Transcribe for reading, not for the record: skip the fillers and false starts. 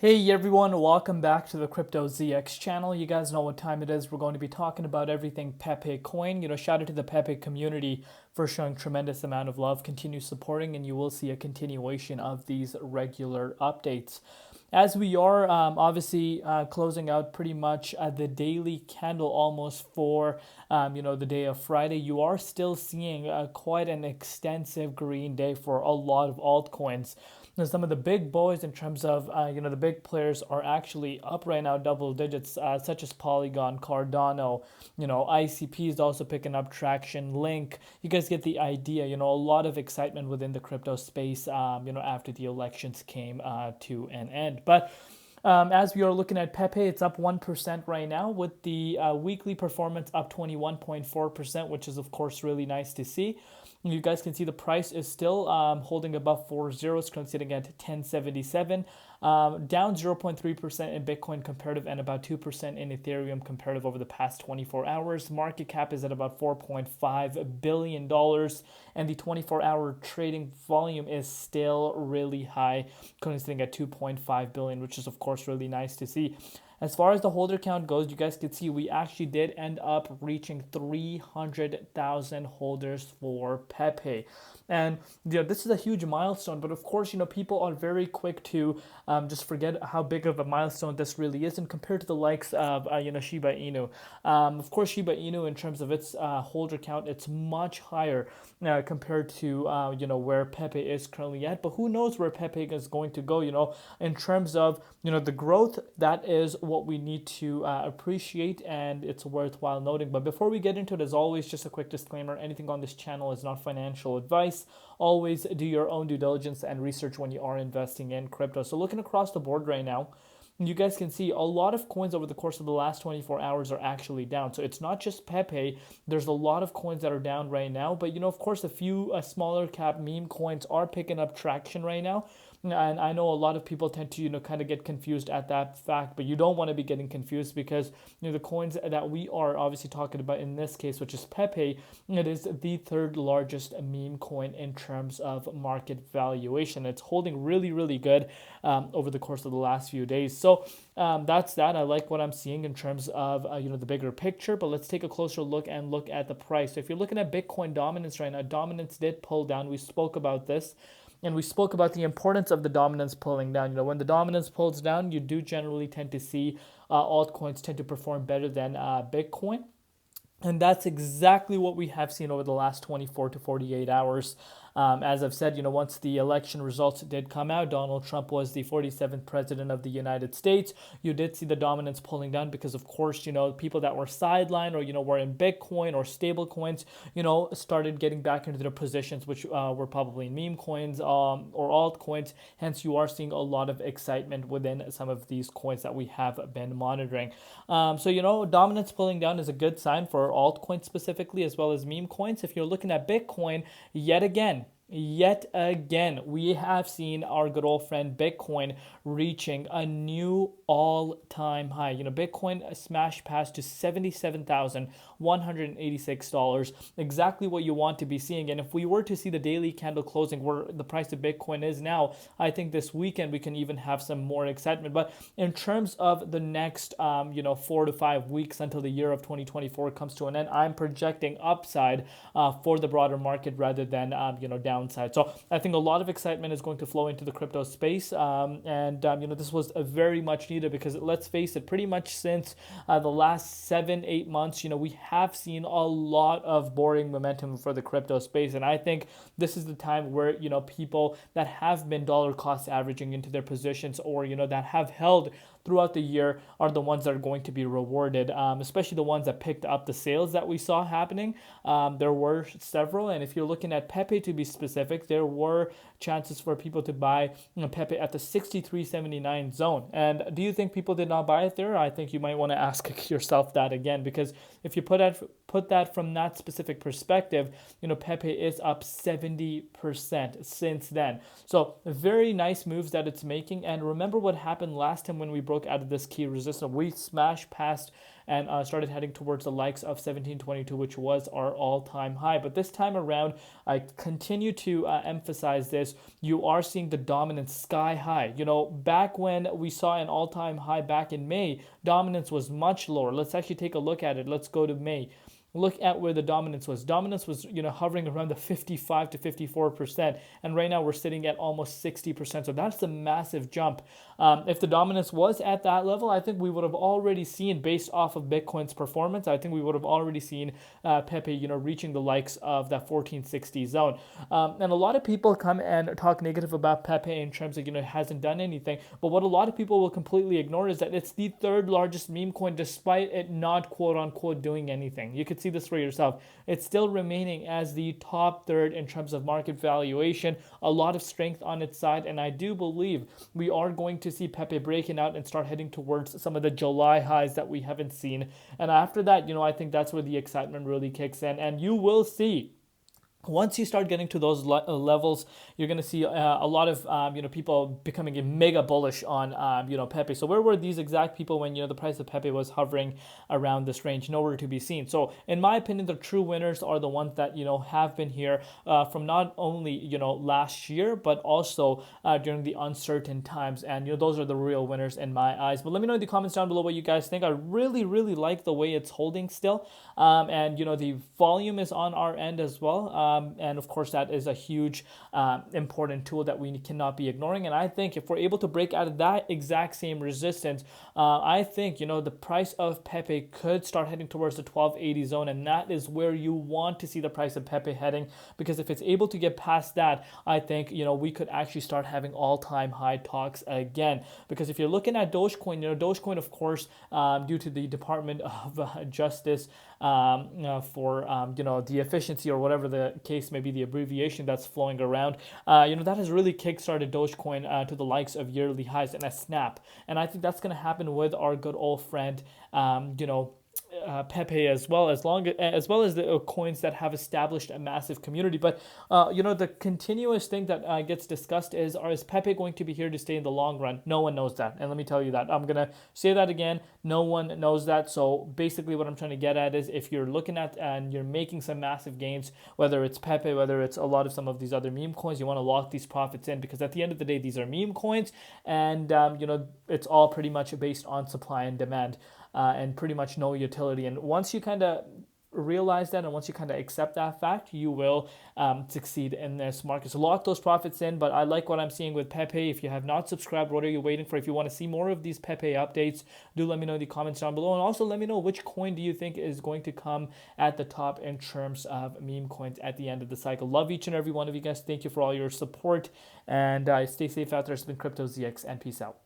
Hey everyone, welcome back to the Crypto ZX channel. You guys know what time it is. We're going to be talking about everything Pepe coin. Shout out to the Pepe community for showing tremendous amount of love. Continue supporting and you will see a continuation of these regular updates. As we are obviously closing out pretty much the daily candle almost for the day of Friday, you are still seeing quite an extensive green day for a lot of altcoins. Now, some of the big boys in terms of the big players are actually up right now, double digits, such as Polygon, Cardano. ICP is also picking up traction. Link, you guys get the idea. A lot of excitement within the crypto space. After the elections came to an end, but. As we are looking at Pepe, it's up 1% right now, with the weekly performance up 21.4%, which is, of course, really nice to see. You guys can see the price is still holding above 40. It's currently sitting at 1077, down 0.3% in Bitcoin comparative and about 2% in Ethereum comparative over the past 24 hours. Market cap is at about $4.5 billion, and the 24-hour trading volume is still really high, currently sitting at 2.5 billion, which is, of course, really nice to see. As far as the holder count goes, you guys can see we actually did end up reaching 300,000 holders for Pepe. And this is a huge milestone, but of course, people are very quick to just forget how big of a milestone this really is, and compared to the likes of Shiba Inu. Of course, Shiba Inu, in terms of its holder count, it's much higher compared to where Pepe is currently at. But who knows where Pepe is going to go? In terms of the growth, that is what we need to appreciate, and it's worthwhile noting. But before we get into it, as always, just a quick disclaimer: anything on this channel is not financial advice. Always do your own due diligence and research when you are investing in crypto. So looking across the board right now, you guys can see a lot of coins over the course of the last 24 hours are actually down. So it's not just Pepe. There's a lot of coins that are down right now. But, of course, a few smaller cap meme coins are picking up traction right now. And I know a lot of people tend to, kind of get confused at that fact, but you don't want to be getting confused because, the coins that we are obviously talking about in this case, which is Pepe, it is the third largest meme coin in terms of market valuation. It's holding really, really good over the course of the last few days. So that's that. I like what I'm seeing in terms of, the bigger picture, but let's take a closer look and look at the price. So if you're looking at Bitcoin dominance right now, dominance did pull down. We spoke about this. And we spoke about the importance of the dominance pulling down. When the dominance pulls down, you do generally tend to see altcoins tend to perform better than Bitcoin. And that's exactly what we have seen over the last 24 to 48 hours. As I've said, once the election results did come out, Donald Trump was the 47th president of the United States. You did see the dominance pulling down because, of course, people that were sidelined or, were in Bitcoin or stable coins, started getting back into their positions, which were probably meme coins or altcoins. Hence, you are seeing a lot of excitement within some of these coins that we have been monitoring. Dominance pulling down is a good sign for altcoins specifically, as well as meme coins. If you're looking at Bitcoin, yet again, we have seen our good old friend Bitcoin reaching a new all-time high. Bitcoin smashed past to $77,186, exactly what you want to be seeing. And if we were to see the daily candle closing where the price of Bitcoin is now, I think this weekend we can even have some more excitement. But in terms of the next 4 to 5 weeks until the year of 2024 comes to an end, I'm projecting upside for the broader market rather than downside. So I think a lot of excitement is going to flow into the crypto space, and this was a very much needed, because let's face it, pretty much since the last 7-8 months, we have seen a lot of boring momentum for the crypto space, and I think this is the time where people that have been dollar cost averaging into their positions, or that have held throughout the year, are the ones that are going to be rewarded, especially the ones that picked up the sales that we saw happening. There were several, and if you're looking at Pepe to be specific, there were chances for people to buy Pepe at the 63.79 zone. And do you think people did not buy it there? I think you might want to ask yourself that again, because if you put that from that specific perspective, Pepe is up 70% since then. So very nice moves that it's making. And remember what happened last time when we broke out of this key resistance. We smashed past and started heading towards the likes of 1722, which was our all-time high. But this time around, I continue to emphasize this. is you are seeing the dominance sky high. You know, back when we saw an all-time high back in May, dominance was much lower. Let's actually take a look at it. Let's go to May. Look at where the dominance was. Dominance was, hovering around the 55 to 54%, and right now we're sitting at almost 60%. So that's a massive jump. If the dominance was at that level, I think we would have already seen, based off of Bitcoin's performance, I think we would have already seen Pepe, reaching the likes of that 1460 zone. And a lot of people come and talk negative about Pepe in terms of, it hasn't done anything. But what a lot of people will completely ignore is that it's the third largest meme coin, despite it not quote unquote doing anything. You could see this for yourself. It's still remaining as the top third in terms of market valuation. A lot of strength on its side, and I do believe we are going to see Pepe breaking out and start heading towards some of the July highs that we haven't seen. And after that, I think that's where the excitement really kicks in, and you will see. Once you start getting to those levels, you're going to see a lot of people becoming mega bullish on Pepe. So where were these exact people when the price of Pepe was hovering around this range? Nowhere to be seen. So in my opinion, the true winners are the ones that have been here from not only last year, but also during the uncertain times. And those are the real winners in my eyes. But let me know in the comments down below what you guys think. I really like the way it's holding still, and the volume is on our end as well. And of course, that is a huge important tool that we cannot be ignoring. And I think if we're able to break out of that exact same resistance, I think the price of Pepe could start heading towards the 1280 zone, and that is where you want to see the price of Pepe heading, because if it's able to get past that, I think we could actually start having all-time high talks again. Because if you're looking at Dogecoin, Dogecoin, of course, due to the Department of Justice for the efficiency, or whatever the case may be, the abbreviation that's flowing around, that has really kickstarted Dogecoin to the likes of yearly highs and a snap. And I think that's going to happen with our good old friend, Pepe, as well as the coins that have established a massive community. But the continuous thing that gets discussed is Pepe going to be here to stay in the long run? No one knows that, and let me tell you that. I'm gonna say that again. No one knows that. So basically, what I'm trying to get at is, if you're looking at and you're making some massive gains, whether it's Pepe, whether it's a lot of some of these other meme coins, you want to lock these profits in, because at the end of the day, these are meme coins, and it's all pretty much based on supply and demand. And pretty much no utility. And once you kind of realize that, and once you kind of accept that fact, you will succeed in this market. So lock those profits in. But I like what I'm seeing with Pepe. If you have not subscribed, what are you waiting for? If you want to see more of these Pepe updates, do let me know in the comments down below. And also let me know which coin do you think is going to come at the top in terms of meme coins at the end of the cycle. Love each and every one of you guys. Thank you for all your support, and stay safe out there. It's been Crypto ZX, and peace out.